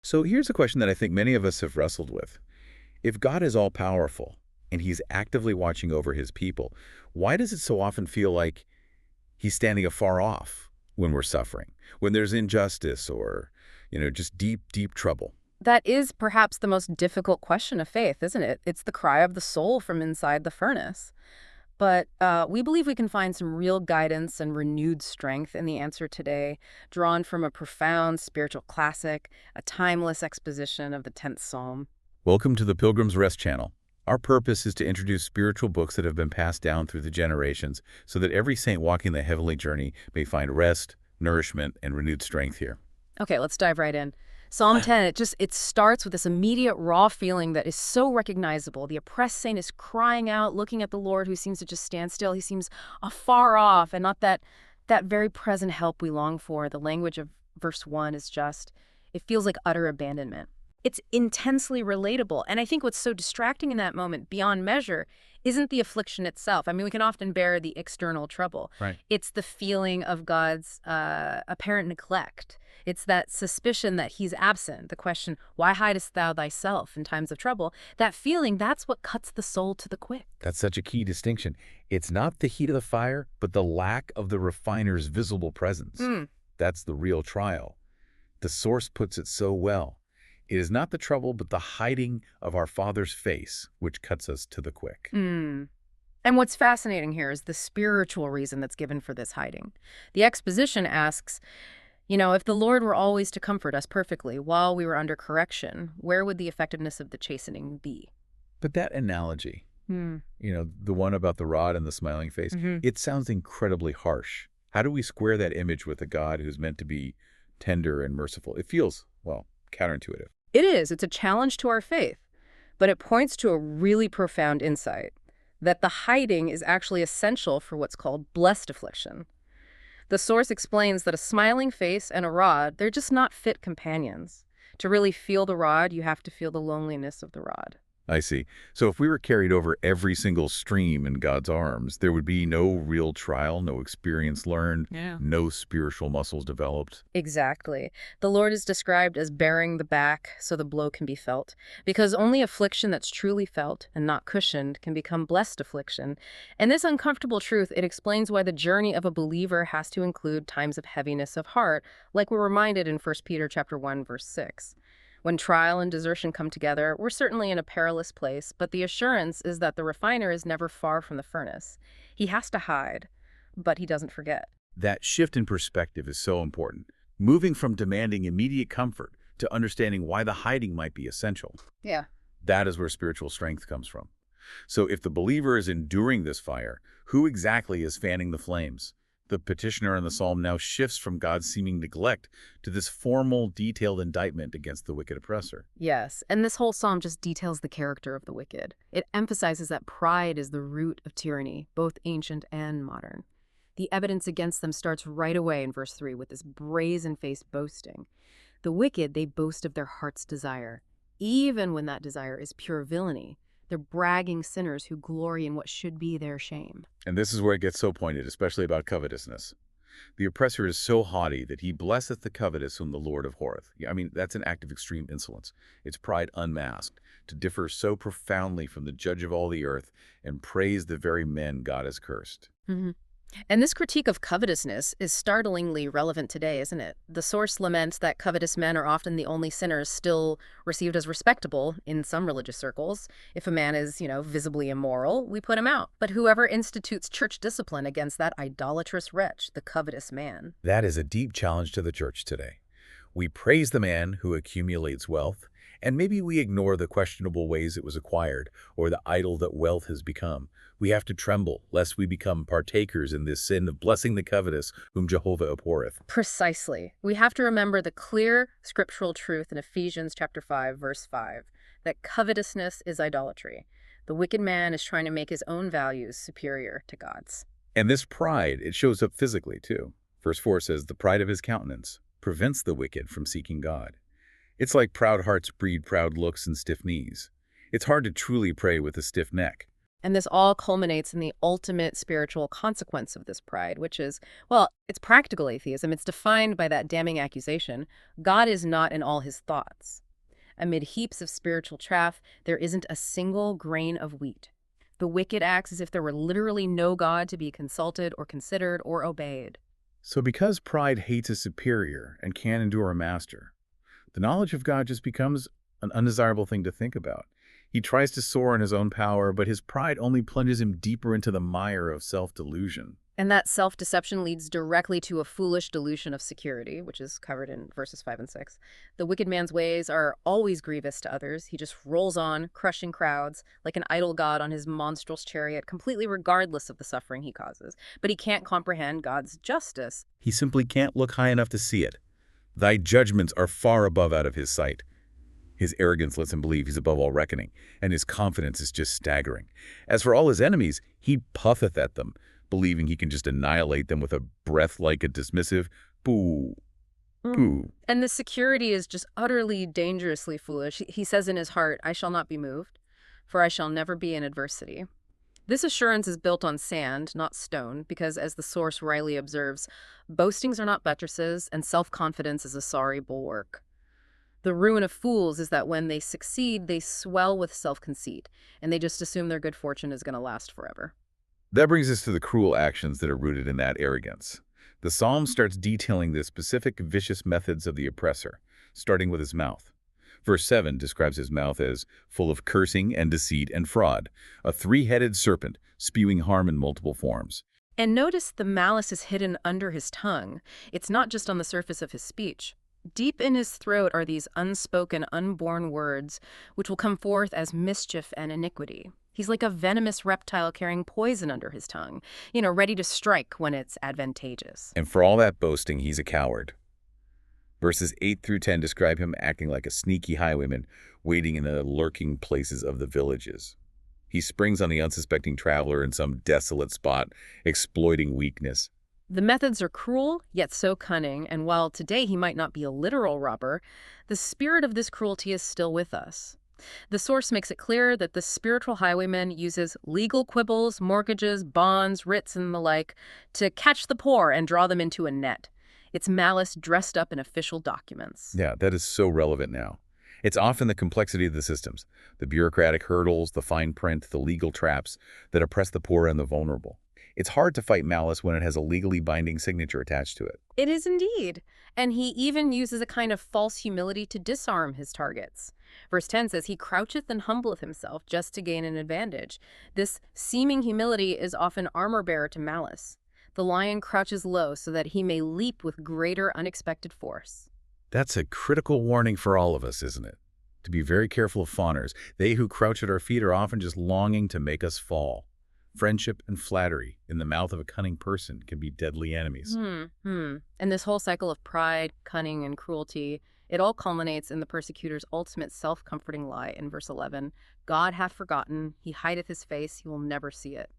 So here's a question that I think many of us have wrestled with. If God is all-powerful and he's actively watching over his people, why does it so often feel like he's standing afar off when we're suffering, when there's injustice or, just deep, deep trouble? That is perhaps the most difficult question of faith, isn't it? It's the cry of the soul from inside the furnace. But we believe we can find some real guidance and renewed strength in the answer today, drawn from a profound spiritual classic, a timeless exposition of the 10th Psalm. Welcome to the Pilgrim's Rest channel. Our purpose is to introduce spiritual books that have been passed down through the generations so that every saint walking the heavenly journey may find rest, nourishment, and renewed strength here. Okay, let's dive right in. Psalm 10, it starts with this immediate raw feeling that is so recognizable. The oppressed saint is crying out, looking at the Lord who seems to just stand still. He seems afar off and not that very present help we long for. The language of verse 1 is it feels like utter abandonment. It's intensely relatable. And I think what's so distracting in that moment, beyond measure, isn't the affliction itself. I mean, we can often bear the external trouble. Right. It's the feeling of God's apparent neglect. It's that suspicion that he's absent. The question, why hidest thou thyself in times of trouble? That feeling, that's what cuts the soul to the quick. That's such a key distinction. It's not the heat of the fire, but the lack of the refiner's visible presence. That's the real trial. The source puts it so well. It is not the trouble, but the hiding of our Father's face, which cuts us to the quick. And what's fascinating here is the spiritual reason that's given for this hiding. The exposition asks, if the Lord were always to comfort us perfectly while we were under correction, where would the effectiveness of the chastening be? But that analogy, the one about the rod and the smiling face, it sounds incredibly harsh. How do we square that image with a God who's meant to be tender and merciful? It feels, counterintuitive. It is. It's a challenge to our faith, but it points to a really profound insight, that the hiding is actually essential for what's called blessed affliction. The source explains that a smiling face and a rod, they're just not fit companions. To really feel the rod, you have to feel the loneliness of the rod. I see. So if we were carried over every single stream in God's arms, there would be no real trial, no experience learned, no spiritual muscles developed. Exactly. The Lord is described as bearing the back so the blow can be felt, because only affliction that's truly felt and not cushioned can become blessed affliction. And this uncomfortable truth, it explains why the journey of a believer has to include times of heaviness of heart, like we're reminded in 1 Peter chapter 1, verse 6. When trial and desertion come together, we're certainly in a perilous place, but the assurance is that the refiner is never far from the furnace. He has to hide, but he doesn't forget. That shift in perspective is so important, moving from demanding immediate comfort to understanding why the hiding might be essential. Yeah. That is where spiritual strength comes from. So if the believer is enduring this fire, who exactly is fanning the flames? The petitioner in the psalm now shifts from God's seeming neglect to this formal, detailed indictment against the wicked oppressor. Yes, and this whole psalm just details the character of the wicked. It emphasizes that pride is the root of tyranny, both ancient and modern. The evidence against them starts right away in verse 3 with this brazen-faced boasting. The wicked, they boast of their heart's desire, even when that desire is pure villainy. They're bragging sinners who glory in what should be their shame. And this is where it gets so pointed, especially about covetousness. The oppressor is so haughty that he blesseth the covetous whom the Lord abhorreth. I mean, that's an act of extreme insolence. It's pride unmasked, to differ so profoundly from the judge of all the earth and praise the very men God has cursed. And this critique of covetousness is startlingly relevant today, isn't it? The source laments that covetous men are often the only sinners still received as respectable in some religious circles. If a man is, visibly immoral, we put him out. But whoever institutes church discipline against that idolatrous wretch, the covetous man. That is a deep challenge to the church today. We praise the man who accumulates wealth, and maybe we ignore the questionable ways it was acquired or the idol that wealth has become. We have to tremble lest we become partakers in this sin of blessing the covetous whom Jehovah abhorreth. Precisely. We have to remember the clear scriptural truth in Ephesians chapter 5, verse 5, that covetousness is idolatry. The wicked man is trying to make his own values superior to God's. And this pride, it shows up physically too. Verse 4 says, the pride of his countenance prevents the wicked from seeking God. It's like proud hearts breed proud looks and stiff knees. It's hard to truly pray with a stiff neck. And this all culminates in the ultimate spiritual consequence of this pride, which is, well, it's practical atheism. It's defined by that damning accusation: God is not in all his thoughts. Amid heaps of spiritual chaff, there isn't a single grain of wheat. The wicked acts as if there were literally no God to be consulted or considered or obeyed. So because pride hates a superior and can't endure a master, the knowledge of God just becomes an undesirable thing to think about. He tries to soar in his own power, but his pride only plunges him deeper into the mire of self-delusion. And that self-deception leads directly to a foolish delusion of security, which is covered in verses 5 and 6. The wicked man's ways are always grievous to others. He just rolls on, crushing crowds, like an idol god on his monstrous chariot, completely regardless of the suffering he causes. But he can't comprehend God's justice. He simply can't look high enough to see it. Thy judgments are far above out of his sight. His arrogance lets him believe he's above all reckoning, and his confidence is just staggering. As for all his enemies, he puffeth at them, believing he can just annihilate them with a breath like a dismissive boo, boo. And the security is just utterly dangerously foolish. He says in his heart, I shall not be moved, for I shall never be in adversity. This assurance is built on sand, not stone, because as the source Riley observes, boastings are not buttresses, and self-confidence is a sorry bulwark. The ruin of fools is that when they succeed, they swell with self-conceit, and they just assume their good fortune is going to last forever. That brings us to the cruel actions that are rooted in that arrogance. The psalm starts detailing the specific vicious methods of the oppressor, starting with his mouth. Verse 7 describes his mouth as full of cursing and deceit and fraud, a three-headed serpent spewing harm in multiple forms. And notice the malice is hidden under his tongue. It's not just on the surface of his speech. Deep in his throat are these unspoken, unborn words, which will come forth as mischief and iniquity. He's like a venomous reptile carrying poison under his tongue, ready to strike when it's advantageous. And for all that boasting, he's a coward. Verses 8 through 10 describe him acting like a sneaky highwayman, waiting in the lurking places of the villages. He springs on the unsuspecting traveler in some desolate spot, exploiting weakness. The methods are cruel, yet so cunning, and while today he might not be a literal robber, the spirit of this cruelty is still with us. The source makes it clear that the spiritual highwayman uses legal quibbles, mortgages, bonds, writs, and the like to catch the poor and draw them into a net. It's malice dressed up in official documents. Yeah, that is so relevant now. It's often the complexity of the systems, the bureaucratic hurdles, the fine print, the legal traps that oppress the poor and the vulnerable. It's hard to fight malice when it has a legally binding signature attached to it. It is indeed. And he even uses a kind of false humility to disarm his targets. Verse 10 says, he croucheth and humbleth himself just to gain an advantage. This seeming humility is often armor-bearer to malice. The lion crouches low so that he may leap with greater unexpected force. That's a critical warning for all of us, isn't it? To be very careful of fawners. They who crouch at our feet are often just longing to make us fall. Friendship and flattery in the mouth of a cunning person can be deadly enemies. And this whole cycle of pride, cunning, and cruelty, it all culminates in the persecutor's ultimate self-comforting lie in verse 11. God hath forgotten, he hideth his face, he will never see it.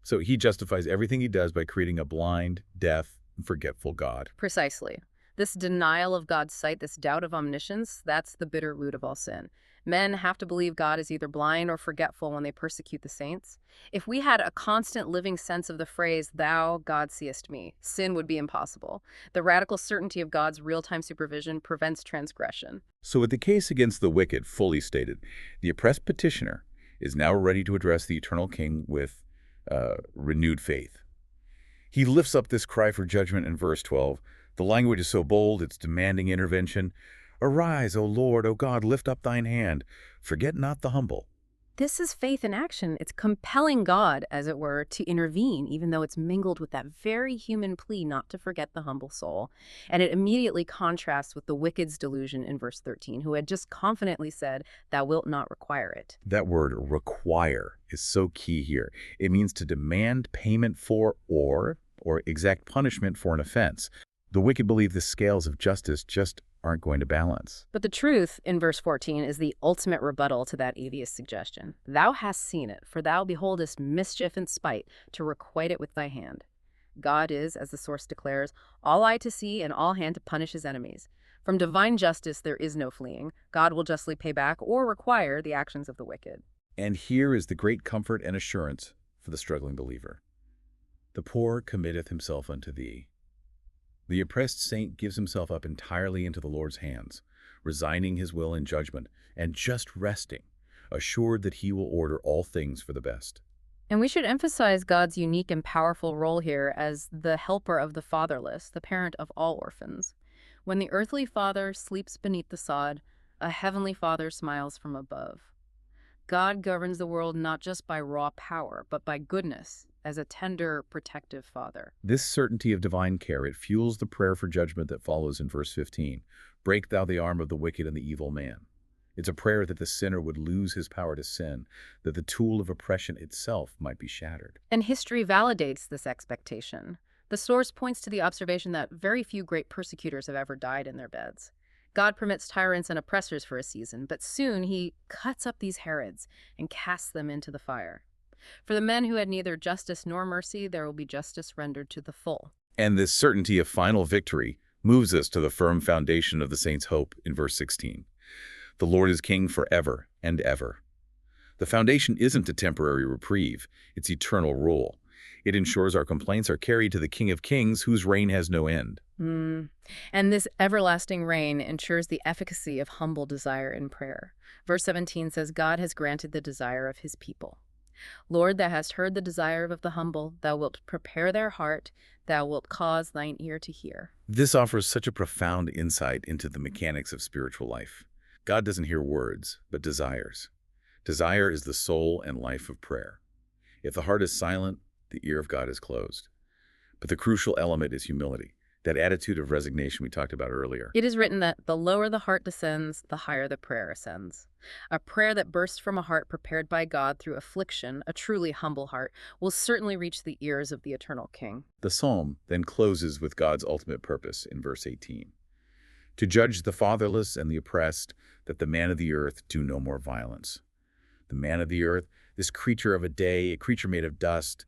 So he justifies everything he does by creating a blind, deaf, and forgetful God. Precisely. This denial of God's sight, this doubt of omniscience, that's the bitter root of all sin. Men have to believe God is either blind or forgetful when they persecute the saints. If we had a constant living sense of the phrase, thou, God, seest me, sin would be impossible. The radical certainty of God's real-time supervision prevents transgression. So with the case against the wicked fully stated, the oppressed petitioner is now ready to address the eternal king with renewed faith. He lifts up this cry for judgment in verse 12. The language is so bold, it's demanding intervention. Arise, O Lord, O God, lift up thine hand. Forget not the humble. This is faith in action. It's compelling God, as it were, to intervene, even though it's mingled with that very human plea not to forget the humble soul. And it immediately contrasts with the wicked's delusion in verse 13, who had just confidently said, thou wilt not require it. That word require is so key here. It means to demand payment for or exact punishment for an offense. The wicked believe the scales of justice just aren't going to balance. But the truth in verse 14 is the ultimate rebuttal to that atheist suggestion. Thou hast seen it, for thou beholdest mischief and spite to requite it with thy hand. God is, as the source declares, all eye to see and all hand to punish his enemies. From divine justice there is no fleeing. God will justly pay back or require the actions of the wicked. And here is the great comfort and assurance for the struggling believer. The poor committeth himself unto thee. The oppressed saint gives himself up entirely into the Lord's hands, resigning his will in judgment, and just resting, assured that he will order all things for the best. And we should emphasize God's unique and powerful role here as the helper of the fatherless, the parent of all orphans. When the earthly father sleeps beneath the sod, a heavenly father smiles from above. God governs the world not just by raw power, but by goodness, as a tender, protective father. This certainty of divine care, it fuels the prayer for judgment that follows in verse 15. Break thou the arm of the wicked and the evil man. It's a prayer that the sinner would lose his power to sin, that the tool of oppression itself might be shattered. And history validates this expectation. The source points to the observation that very few great persecutors have ever died in their beds. God permits tyrants and oppressors for a season, but soon he cuts up these Herods and casts them into the fire. For the men who had neither justice nor mercy, there will be justice rendered to the full. And this certainty of final victory moves us to the firm foundation of the saints' hope in verse 16. The Lord is king forever and ever. The foundation isn't a temporary reprieve, it's eternal rule. It ensures our complaints are carried to the King of Kings, whose reign has no end. And this everlasting reign ensures the efficacy of humble desire in prayer. Verse 17 says, God has granted the desire of his people. Lord, thou hast heard the desire of the humble. Thou wilt prepare their heart. Thou wilt cause thine ear to hear. This offers such a profound insight into the mechanics of spiritual life. God doesn't hear words, but desires. Desire is the soul and life of prayer. If the heart is silent, the ear of God is closed. But the crucial element is humility, that attitude of resignation we talked about earlier. It is written that the lower the heart descends, the higher the prayer ascends. A prayer that bursts from a heart prepared by God through affliction, a truly humble heart, will certainly reach the ears of the eternal King. The psalm then closes with God's ultimate purpose in verse 18. To judge the fatherless and the oppressed, that the man of the earth do no more violence. The man of the earth, this creature of a day, a creature made of dust,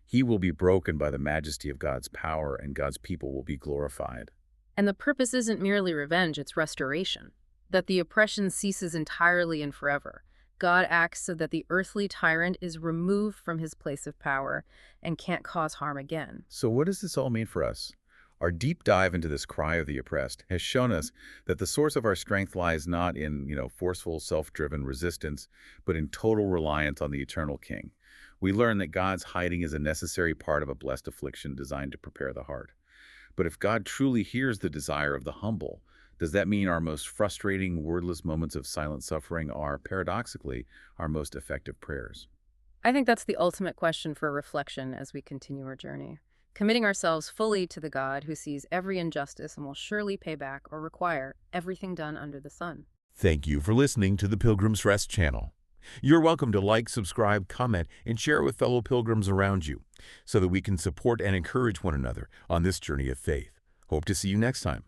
he will be broken by the majesty of God's power, and God's people will be glorified. And the purpose isn't merely revenge, it's restoration. That the oppression ceases entirely and forever. God acts so that the earthly tyrant is removed from his place of power and can't cause harm again. So what does this all mean for us? Our deep dive into this cry of the oppressed has shown us that the source of our strength lies not in, forceful, self-driven resistance, but in total reliance on the eternal King. We learn that God's hiding is a necessary part of a blessed affliction designed to prepare the heart. But if God truly hears the desire of the humble, does that mean our most frustrating, wordless moments of silent suffering are, paradoxically, our most effective prayers? I think that's the ultimate question for reflection as we continue our journey. Committing ourselves fully to the God who sees every injustice and will surely pay back or require everything done under the sun. Thank you for listening to the Pilgrim's Rest channel. You're welcome to like, subscribe, comment, and share with fellow pilgrims around you so that we can support and encourage one another on this journey of faith. Hope to see you next time.